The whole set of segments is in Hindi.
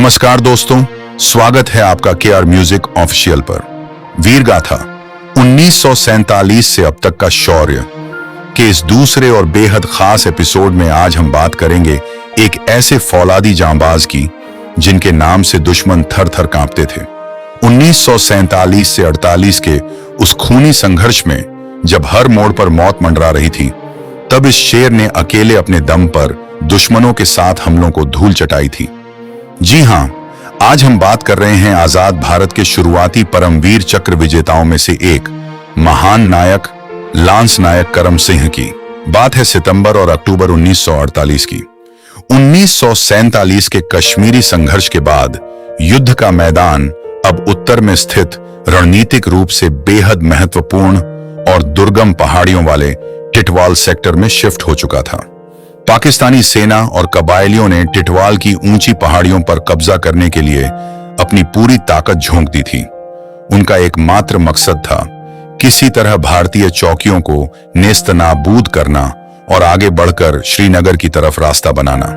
नमस्कार दोस्तों, स्वागत है आपका केआर म्यूजिक ऑफिशियल पर। वीर गाथा 1947 से अब तक का शौर्य के इस दूसरे और बेहद खास एपिसोड में आज हम बात करेंगे एक ऐसे फौलादी जांबाज की जिनके नाम से दुश्मन थर थर कांपते थे। 1947 से 48 के उस खूनी संघर्ष में जब हर मोड़ पर मौत मंडरा रही थी, तब इस शेर ने अकेले अपने दम पर दुश्मनों के साथ हमलों को धूल चटाई थी। जी हां, आज हम बात कर रहे हैं आजाद भारत के शुरुआती परमवीर चक्र विजेताओं में से एक महान नायक लांस नायक करम सिंह की। बात है सितंबर और अक्टूबर 1948 की। 1947 के कश्मीरी संघर्ष के बाद युद्ध का मैदान अब उत्तर में स्थित रणनीतिक रूप से बेहद महत्वपूर्ण और दुर्गम पहाड़ियों वाले टिटवाल सेक्टर में शिफ्ट हो चुका था। पाकिस्तानी सेना और कबायलियों ने टिटवाल की ऊंची पहाड़ियों पर कब्जा करने के लिए अपनी पूरी ताकत झोंक दी थी। उनका एकमात्र मकसद था किसी तरह भारतीय चौकियों को नेस्तनाबूद करना और आगे बढ़कर श्रीनगर की तरफ रास्ता बनाना।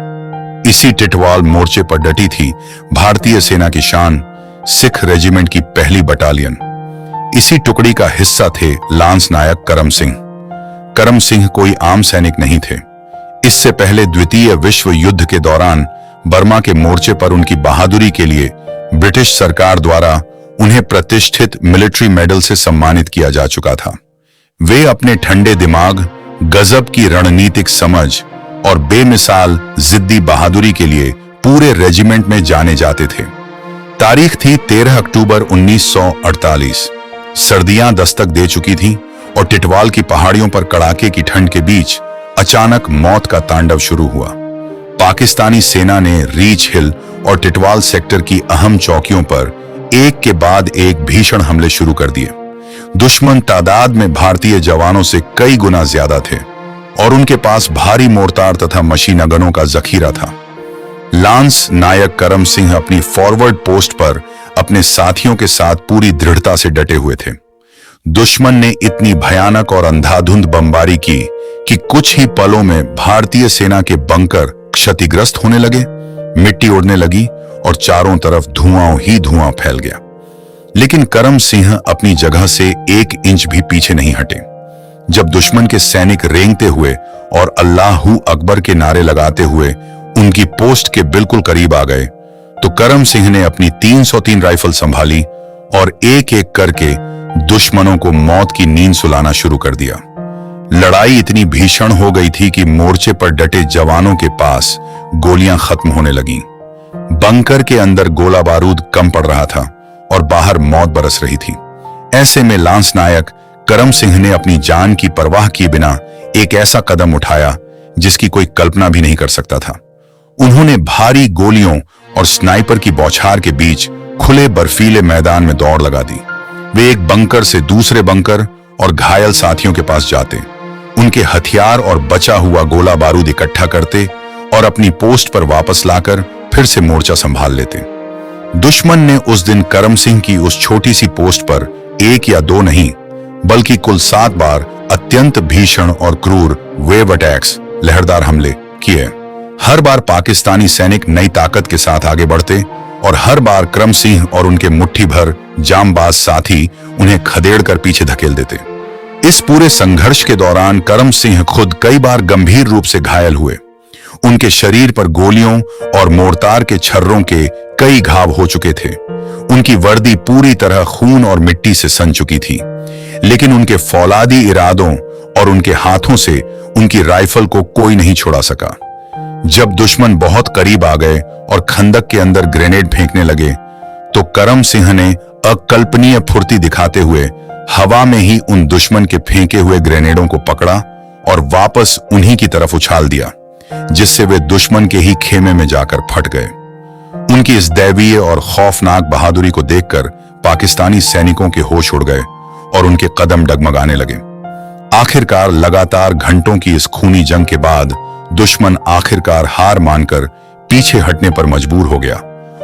इसी टिटवाल मोर्चे पर डटी थी भारतीय सेना की शान सिख रेजिमेंट की पहली बटालियन। इसी टुकड़ी का हिस्सा थे लांस नायक करम सिंह। करम सिंह कोई आम सैनिक नहीं थे। इससे पहले द्वितीय विश्व युद्ध के दौरान बर्मा के मोर्चे पर उनकी बहादुरी के लिए ब्रिटिश सरकार द्वारा उन्हें प्रतिष्ठित मिलिट्री मेडल से सम्मानित किया जा चुका था। वे अपने ठंडे दिमाग, गजब की रणनीतिक समझ और बेमिसाल जिद्दी बहादुरी के लिए पूरे रेजिमेंट में जाने जाते थे। तारीख थी 13 अक्टूबर 1948। सर्दियां दस्तक दे चुकी थीं और टिटवाल की पहाड़ियों पर कड़ाके की ठंड के बीच अचानक मौत का तांडव शुरू हुआ। पाकिस्तानी सेना ने रीच हिल और टिटवाल सेक्टर की अहम चौकियों पर एक के बाद एक भीषण हमले शुरू कर दिए। दुश्मन तादाद में भारतीय जवानों से कई गुना ज्यादा थे और उनके पास भारी मोर्टार तथा मशीन गनों का जखीरा था। लांस नायक करम सिंह अपनी फॉरवर्ड पोस्ट पर अपने साथियों के साथ पूरी दृढ़ता से डटे हुए थे। दुश्मन ने इतनी भयानक और अंधाधुंध बमबारी की कि कुछ ही पलों में भारतीय सेना के बंकर क्षतिग्रस्त होने लगे, मिट्टी उड़ने लगी और चारों तरफ धुआं ही धुआं फैल गया। लेकिन करम सिंह अपनी जगह से 1 इंच भी पीछे नहीं हटे। जब दुश्मन के सैनिक रेंगते हुए और अल्लाहू अकबर के नारे लगाते हुए उनकी पोस्ट के बिल्कुल करीब आ गए, तो करम सिंह ने अपनी 303 राइफल संभाली और एक एक करके दुश्मनों को मौत की नींद सुलाना शुरू कर दिया। लड़ाई इतनी भीषण हो गई थी कि मोर्चे पर डटे जवानों के पास गोलियां खत्म होने लगीं। बंकर के अंदर गोला बारूद कम पड़ रहा था और बाहर मौत बरस रही थी। ऐसे में लांस नायक करम सिंह ने अपनी जान की परवाह किए बिना एक ऐसा कदम उठाया जिसकी कोई कल्पना भी नहीं कर सकता था। उन्होंने भारी गोलियों और स्नाइपर की बौछार के बीच खुले बर्फीले मैदान में दौड़ लगा दी। वे एक बंकर से दूसरे बंकर और घायल साथियों के पास जाते, उनके हथियार और बचा हुआ गोला बारूद इकट्ठा करते और अपनी पोस्ट पर वापस लाकर फिर से मोर्चा संभाल लेते। दुश्मन ने उस दिन करम सिंह की उस छोटी सी पोस्ट पर 1 या 2 नहीं, बल्कि कुल 7 बार अत्यंत भीषण और क्रूर वेव अटैक्स, लहरदार हमले किए। हर बार पाकिस्तानी सैनिक नई ताकत के साथ आगे बढ़ते और हर बार करम सिंह और उनके मुट्ठी भर जांबाज साथी उन्हें खदेड़कर पीछे धकेल देते। इस पूरे संघर्ष के दौरान करम सिंह खुद कई बार गंभीर रूप से घायल हुए। उनके शरीर पर गोलियों और मोर्टार के छर्रों के कई घाव हो चुके थे। उनकी वर्दी पूरी तरह खून और मिट्टी से सन चुकी थी, लेकिन उनके फौलादी इरादों और उनके हाथों से उनकी राइफल को कोई नहीं छुड़ा सका। जब दुश्मन बहुत करीब आ गए और खंदक के अंदर ग्रेनेड फेंकने लगे, तो करम सिंह ने अकल्पनीय फुर्ती दिखाते हुए हवा में ही उन दुश्मन के फेंके हुए ग्रेनेडों को पकड़ा और वापस उन्हीं की तरफ उछाल दिया, जिससे वे दुश्मन के ही खेमे में जाकर फट गए। उनकी इस दैवीय और खौफनाक बहादुरी को देखकर पाकिस्तानी सैनिकों के होश उड़ गए और उनके कदम डगमगाने लगे। आखिरकार लगातार घंटों की इस खूनी जंग के बाद दुश्मन आखिरकार हार मानकर पीछे हटने पर मजबूर हो गया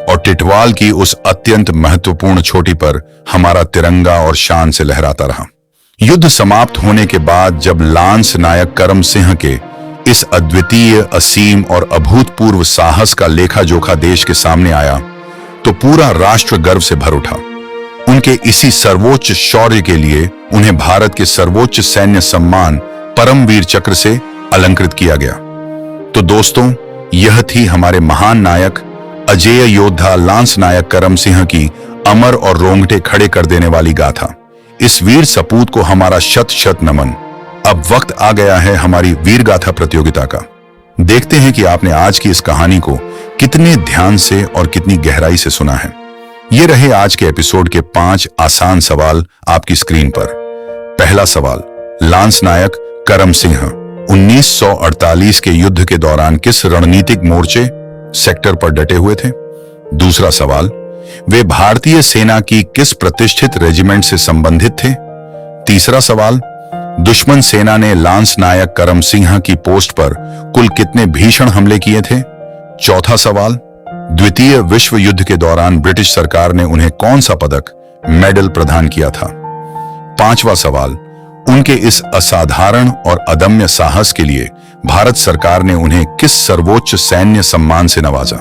और टिटवाल की उस अत्यंत महत्वपूर्ण चोटी पर हमारा तिरंगा और शान से लहराता रहा। युद्ध समाप्त होने के बाद जब लांस नायक करम सिंह के इस अद्वितीय, असीम और अभूतपूर्व साहस का लेखा जोखा देश के सामने आया, तो पूरा राष्ट्र गर्व से भर उठा। उनके इसी सर्वोच्च शौर्य के लिए उन्हें भारत के सर्वोच्च सैन्य सम्मान परमवीर चक्र से अलंकृत किया गया। तो दोस्तों, यह थी हमारे महान नायक अजेय योद्धा लांस नायक करम सिंह की अमर और रोंगटे खड़े कर देने वाली गाथा। इस वीर सपूत को हमारा शत शत नमन। अब वक्त आ गया है हमारी वीर गाथा प्रतियोगिता का। देखते हैं कि आपने आज की इस कहानी को कितने ध्यान से और कितनी गहराई से सुना है। ये रहे आज के एपिसोड के 5 आसान सवाल आपकी स्क्रीन पर। पहला सवाल, लांस नायक करम सिंह 1948 के युद्ध के दौरान किस रणनीतिक मोर्चे सेक्टर पर डटे हुए थे? दूसरा सवाल, वे भारतीय सेना की किस प्रतिष्ठित रेजिमेंट से संबंधित थे? तीसरा सवाल, दुश्मन सेना ने लांस नायक करम सिंह की पोस्ट पर कुल कितने भीषण हमले किए थे? चौथा सवाल, द्वितीय विश्व युद्ध के दौरान ब्रिटिश सरकार ने उन्हें कौन सा पदक मेडल प्रदान किया था? पांचवा सवाल, उनके इस असाधारण और अदम्य साहस के लिए भारत सरकार ने उन्हें किस सर्वोच्च सैन्य सम्मान से नवाजा?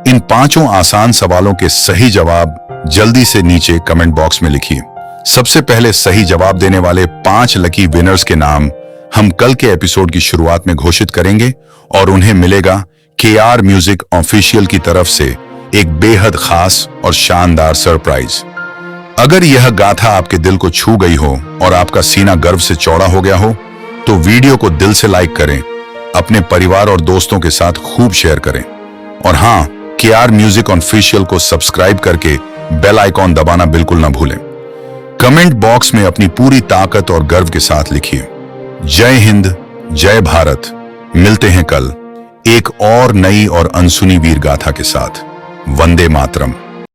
इन 5 आसान सवालों के सही जवाब जल्दी से नीचे कमेंट बॉक्स में लिखिए। सबसे पहले सही जवाब देने वाले 5 लकी विनर्स के नाम हम कल के एपिसोड की शुरुआत में घोषित करेंगे और उन्हें मिलेगा केआर म्यूजिक ऑफिशियल की तरफ से एक बेहद खास और शानदार सरप्राइज। अगर यह गाथा आपके दिल को छू गई हो और आपका सीना गर्व से चौड़ा हो गया हो तो वीडियो को दिल से लाइक करें, अपने परिवार और दोस्तों के साथ खूब शेयर करें और हाँ, केआर म्यूजिक ऑफिशियल को सब्सक्राइब करके बेल आइकॉन दबाना बिल्कुल ना भूलें। कमेंट बॉक्स में अपनी पूरी ताकत और गर्व के साथ लिखिए, जय हिंद, जय भारत। मिलते हैं कल एक और नई और अनसुनी वीर गाथा के साथ। वंदे मातरम।